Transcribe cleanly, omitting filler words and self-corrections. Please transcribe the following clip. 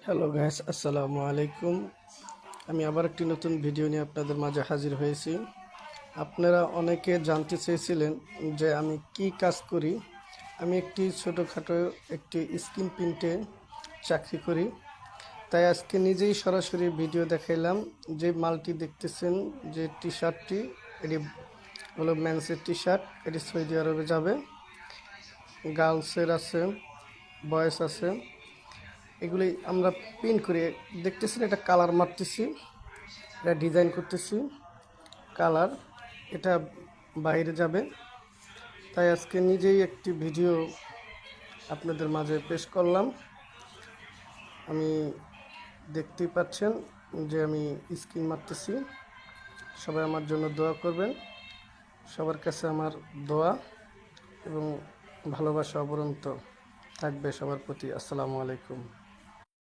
Hello guys, আসসালামু আলাইকুম। আমি আবার একটি নতুন ভিডিও নিয়ে আপনাদের মাঝে হাজির হয়েছি। আপনারা অনেকে জানতে চেয়েছিলেন যে আমি কি কাজ করি। আমি একটি ছোটোখাটো একটি স্ক্রিন প্রিন্টে চাকরি করি। তাই আজকে নিজেই সরাসরি ভিডিও দেখাইলাম। যে মালটি দেখতেছেন, যে টি শার্টটি, এটি হলো মেন্সের টি শার্ট। এটি সৌদি আরবে যাবে। গার্লসের আছে, বয়েস আছে। এগুলি আমরা প্রিন্ট করে দেখতেছেন। এটা কালার মারতেছি, এটা ডিজাইন করতেছি কালার, এটা বাইরে যাবে। তাই আজকে নিজেই একটি ভিডিও আপনাদের মাঝে পেশ করলাম। আমি দেখতেই পাচ্ছেন যে আমি স্ক্রিন মারতেছি। সবাই আমার জন্য দোয়া করবেন। সবার কাছে আমার দোয়া এবং ভালোবাসা অবরন্ত থাকবে সবার প্রতি। আসসালামু আলাইকুম।